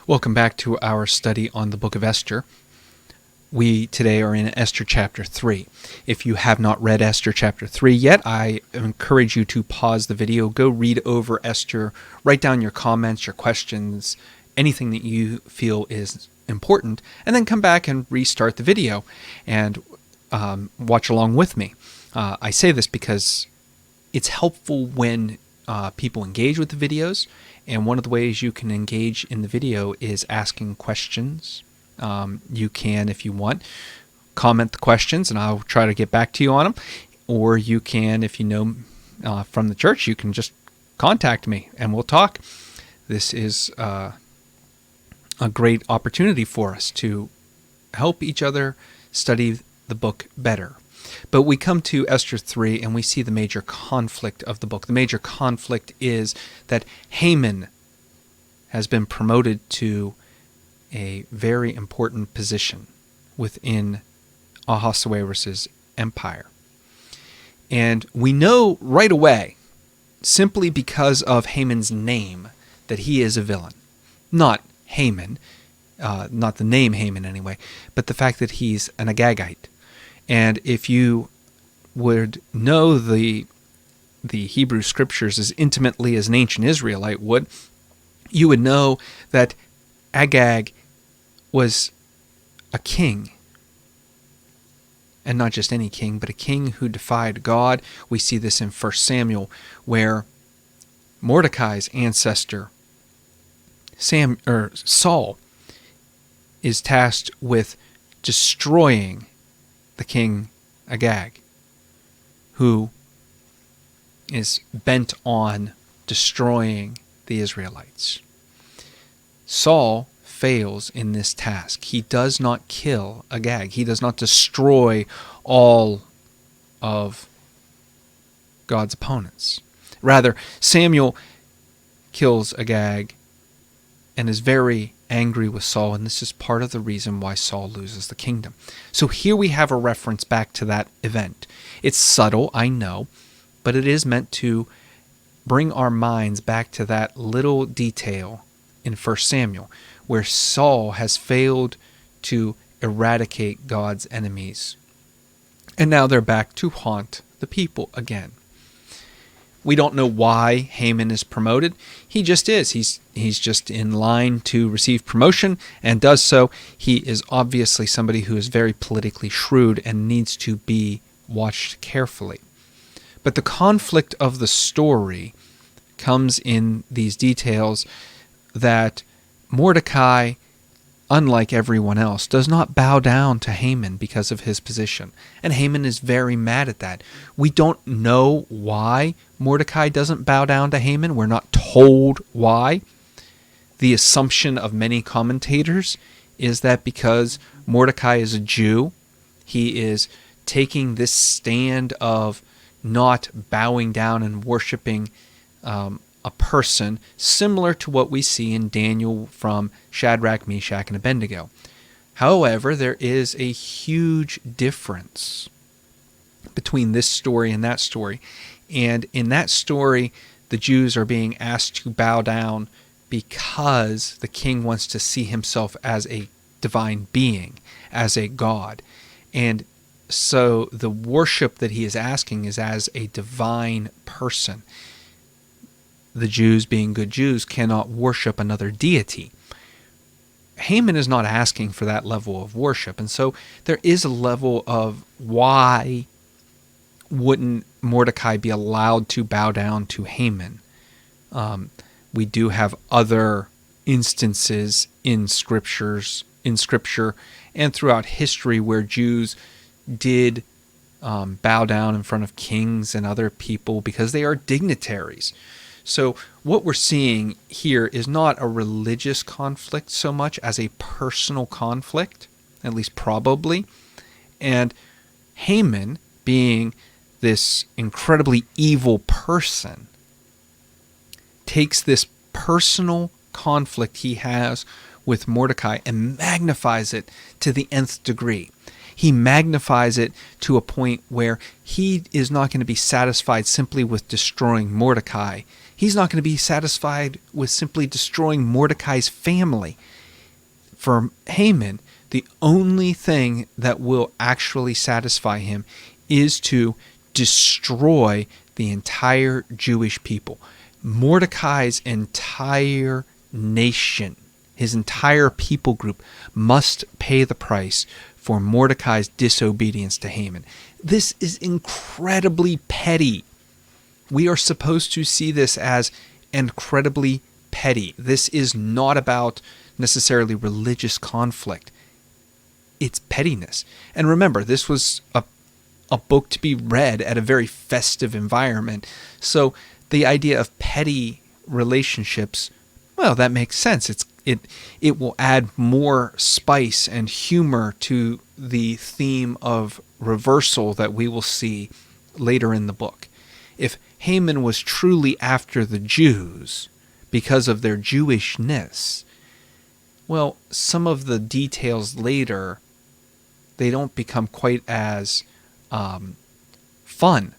Welcome back to our study on the Book of Esther. We today are in Esther Chapter 3. If you have not read Esther Chapter 3 yet, I encourage you to pause the video, go read over Esther, write down your comments, your questions, anything that you feel is important, and then come back and restart the video and watch along with me. I say this because it's helpful when people engage with the videos, and one of the ways you can engage in the video is asking questions. You can, if you want, comment the questions and I'll try to get back to you on them. Or you can, if you know from the church, you can just contact me and we'll talk. This is a great opportunity for us to help each other study the book better. But we come to Esther 3 and we see the major conflict of the book. The major conflict is that Haman has been promoted to a very important position within Ahasuerus' empire. And we know right away, simply because of Haman's name, that he is a villain. Not Haman, not the name Haman anyway, but the fact that he's an Agagite. And if you would know the Hebrew Scriptures as intimately as an ancient Israelite would, you would know that Agag was a king. And not just any king, but a king who defied God. We see this in 1 Samuel, where Mordecai's ancestor, Saul, is tasked with destroying the king Agag, who is bent on destroying the Israelites. Saul fails in this task. He does not kill Agag. He does not destroy all of God's opponents. Rather, Samuel kills Agag and is very angry with Saul, and this is part of the reason why Saul loses the kingdom. So here we have a reference back to that event. It's subtle, I know, but it is meant to bring our minds back to that little detail in 1 Samuel, where Saul has failed to eradicate God's enemies. And now they're back to haunt the people again. We don't know why Haman is promoted. He just is. He's just in line to receive promotion and does so. He is obviously somebody who is very politically shrewd and needs to be watched carefully. But the conflict of the story comes in these details that Mordecai, unlike everyone else, does not bow down to Haman because of his position. And Haman is very mad at that. We don't know why Mordecai doesn't bow down to Haman. We're not told why. The assumption of many commentators is that because Mordecai is a Jew, he is taking this stand of not bowing down and worshiping a person, similar to what we see in Daniel from Shadrach, Meshach, and Abednego. However, there is a huge difference between this story and that story. And in that story, the Jews are being asked to bow down because the king wants to see himself as a divine being, as a god. And so the worship that he is asking is as a divine person. The Jews, being good Jews, cannot worship another deity. Haman is not asking for that level of worship. And so there is a level of why wouldn't Mordecai be allowed to bow down to Haman? We do have other instances in Scripture and throughout history where Jews did bow down in front of kings and other people because they are dignitaries. So what we're seeing here is not a religious conflict so much as a personal conflict, at least probably. And Haman, being this incredibly evil person, takes this personal conflict he has with Mordecai and magnifies it to the nth degree. He magnifies it to a point where he is not going to be satisfied simply with destroying Mordecai. He's not going to be satisfied with simply destroying Mordecai's family. For Haman, the only thing that will actually satisfy him is to destroy the entire Jewish people. Mordecai's entire nation, his entire people group, must pay the price for Mordecai's disobedience to Haman. This is incredibly petty. We are supposed to see this as incredibly petty. This is not about necessarily religious conflict. It's pettiness. And remember, this was a book to be read at a very festive environment. So the idea of petty relationships, well, that makes sense. It will add more spice and humor to the theme of reversal that we will see later in the book. If Haman was truly after the Jews because of their Jewishness, well, some of the details later, they don't become quite as fun.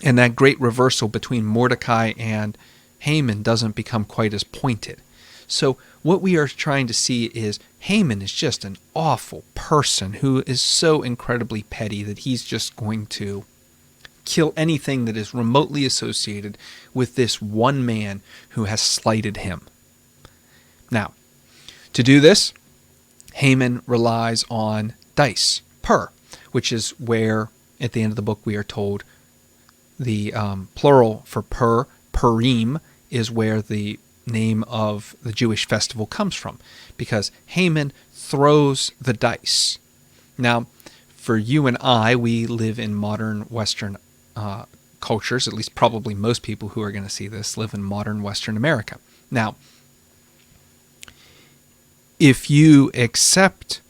And that great reversal between Mordecai and Haman doesn't become quite as pointed. So what we are trying to see is Haman is just an awful person who is so incredibly petty that he's just going to kill anything that is remotely associated with this one man who has slighted him. Now, to do this, Haman relies on dice, pur, which is where, at the end of the book, we are told the plural for pur, Purim, is where the name of the Jewish festival comes from, because Haman throws the dice. Now, for you and I, we live in modern Western cultures, at least probably most people who are going to see this live in modern Western America. Now, if you accept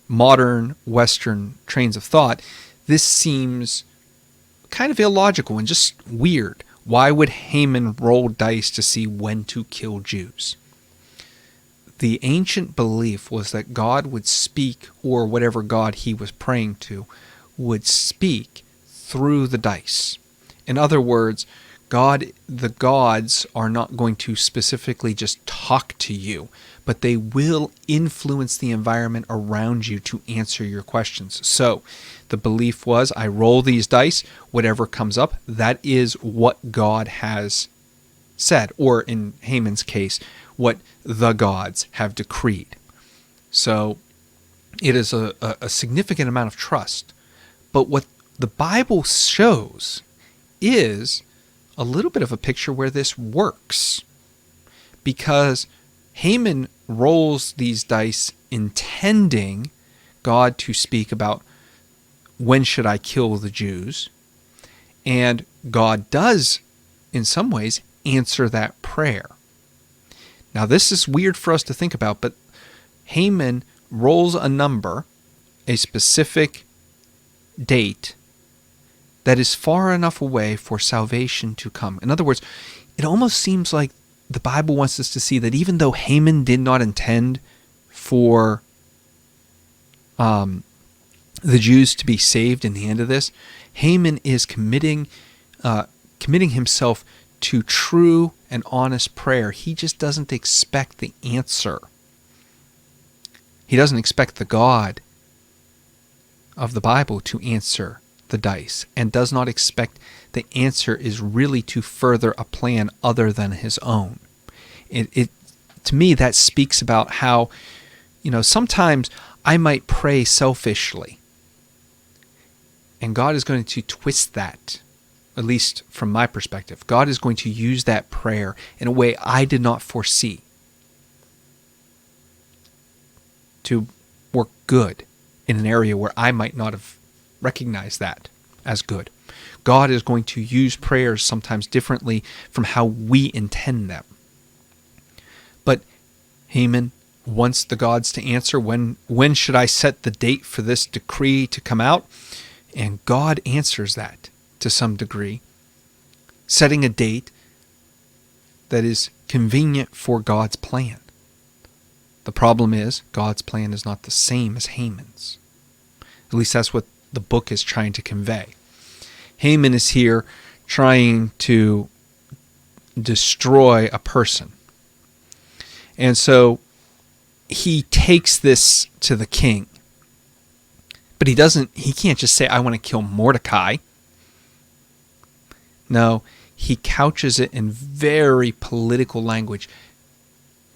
modern Western trains of thought, this seems kind of illogical and just weird. Why would Haman roll dice to see when to kill Jews? The ancient belief was that God would speak, or whatever God he was praying to, would speak through the dice. In other words, the gods are not going to specifically just talk to you, but they will influence the environment around you to answer your questions. So the belief was, I roll these dice, whatever comes up, that is what God has said, or in Haman's case, what the gods have decreed. So it is a significant amount of trust. But what the Bible shows is a little bit of a picture where this works, because Haman rolls these dice intending God to speak about when should I kill the Jews, and God does, in some ways, answer that prayer. Now, this is weird for us to think about, but Haman rolls a number, a specific date, that is far enough away for salvation to come. In other words, it almost seems like the Bible wants us to see that even though Haman did not intend for the Jews to be saved in the end of this, Haman is committing himself to true and honest prayer. He just doesn't expect the answer. He doesn't expect the God of the Bible to answer the dice, and does not expect the answer is really to further a plan other than his own. It to me, that speaks about how, sometimes I might pray selfishly, and God is going to twist that, at least from my perspective. God is going to use that prayer in a way I did not foresee to work good in an area where I might not have recognized that as good. God is going to use prayers sometimes differently from how we intend them. But Haman wants the gods to answer, when should I set the date for this decree to come out? And God answers that to some degree, setting a date that is convenient for God's plan. The problem is, God's plan is not the same as Haman's. At least that's what the book is trying to convey. Haman is here trying to destroy a person. And so he takes this to the king. But he can't just say, I want to kill Mordecai. No, he couches it in very political language.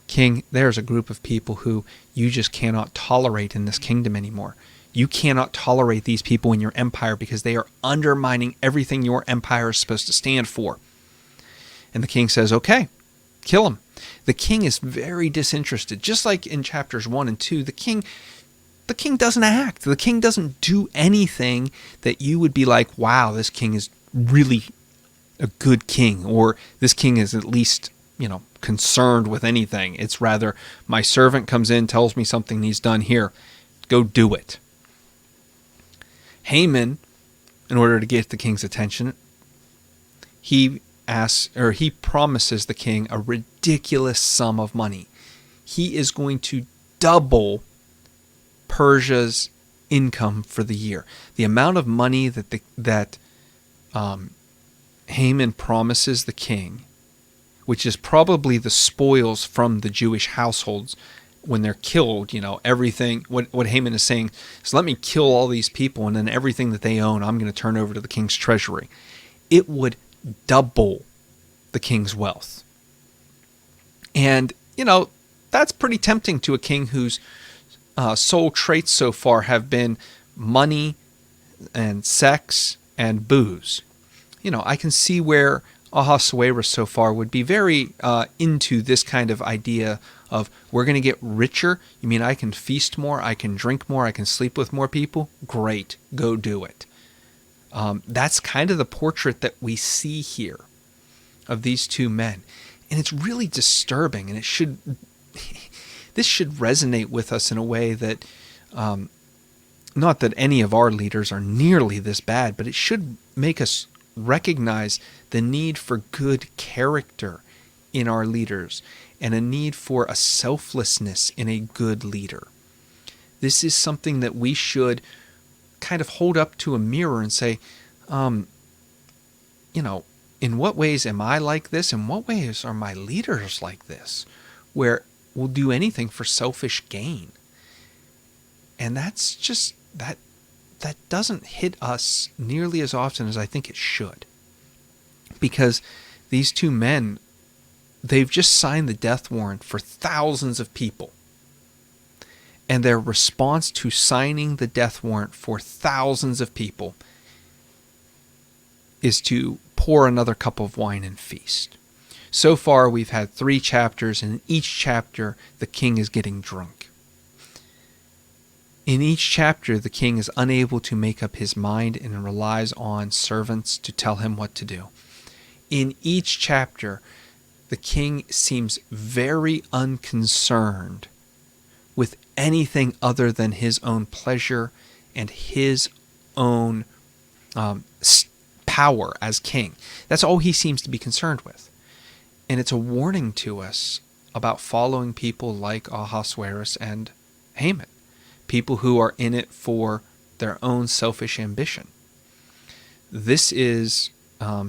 King, there's a group of people who you just cannot tolerate in this kingdom anymore. You cannot tolerate these people in your empire because they are undermining everything your empire is supposed to stand for. And the king says, okay, kill him. The king is very disinterested. Just like in chapters 1 and 2, the king doesn't act. The king doesn't do anything that you would be like, wow, this king is really a good king, or this king is at least, concerned with anything. It's rather, my servant comes in, tells me something needs done here. Go do it. Haman, in order to get the king's attention, he promises the king a ridiculous sum of money. He is going to double Persia's income for the year. The amount of money that Haman promises the king, which is probably the spoils from the Jewish households when they're killed, everything, what Haman is saying is, let me kill all these people, and then everything that they own, I'm going to turn over to the king's treasury. It would double the king's wealth. And, that's pretty tempting to a king whose sole traits so far have been money and sex and booze. I can see where Ahasuerus so far would be very into this kind of idea of, we're going to get richer. You mean I can feast more, I can drink more, I can sleep with more people? Great, go do it. That's kind of the portrait that we see here of these two men. And it's really disturbing, and this should resonate with us in a way that, not that any of our leaders are nearly this bad, but it should make us recognize the need for good character in our leaders and a need for a selflessness in a good leader. This is something that we should kind of hold up to a mirror and say, in what ways am I like this? In what ways are my leaders like this? Where we'll do anything for selfish gain. And that's just, that doesn't hit us nearly as often as I think it should. Because these two men, they've just signed the death warrant for thousands of people. And their response to signing the death warrant for thousands of people is to pour another cup of wine and feast. So far, we've had 3 chapters, and in each chapter, the king is getting drunk. In each chapter, the king is unable to make up his mind and relies on servants to tell him what to do. In each chapter, the king seems very unconcerned with anything other than his own pleasure and his own power as king. That's all he seems to be concerned with. And it's a warning to us about following people like Ahasuerus and Haman, people who are in it for their own selfish ambition. This is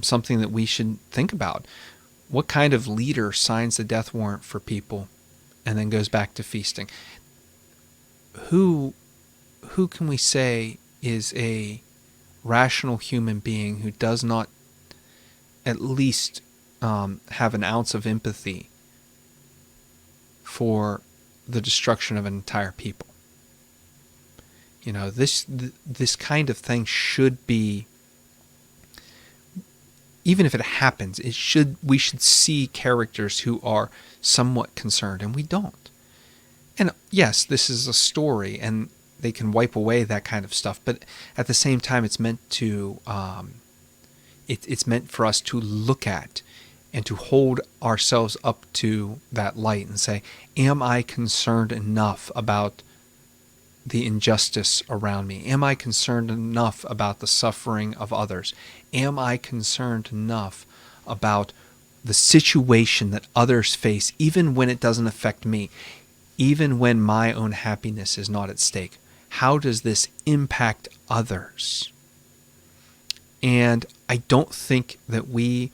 something that we should think about. What kind of leader signs the death warrant for people and then goes back to feasting? Who can we say is a rational human being who does not at least have an ounce of empathy for the destruction of an entire people? This kind of thing should be, even if it happens, we should see characters who are somewhat concerned, and we don't. And yes, this is a story, and they can wipe away that kind of stuff, but at the same time, it's meant to, it's meant for us to look at and to hold ourselves up to that light and say, am I concerned enough about the injustice around me? Am I concerned enough about the suffering of others? Am I concerned enough about the situation that others face, even when it doesn't affect me, even when my own happiness is not at stake? How does this impact others? And I don't think that we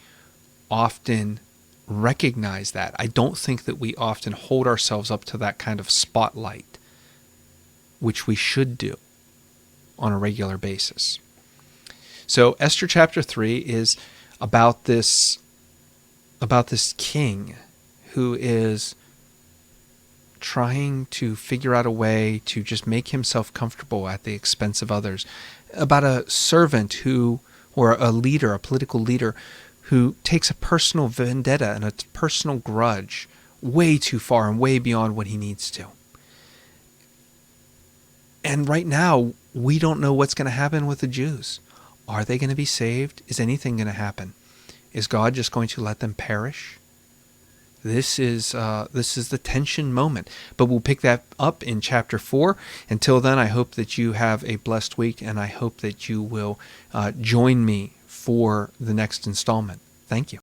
often recognize that. I don't think that we often hold ourselves up to that kind of spotlight, which we should do on a regular basis. So Esther chapter 3 is about this king who is trying to figure out a way to just make himself comfortable at the expense of others, about a servant who, or a leader, a political leader, who takes a personal vendetta and a personal grudge way too far and way beyond what he needs to. And right now, we don't know what's going to happen with the Jews. Are they going to be saved? Is anything going to happen? Is God just going to let them perish? This is the tension moment. But we'll pick that up in chapter 4. Until then, I hope that you have a blessed week, and I hope that you will join me for the next installment. Thank you.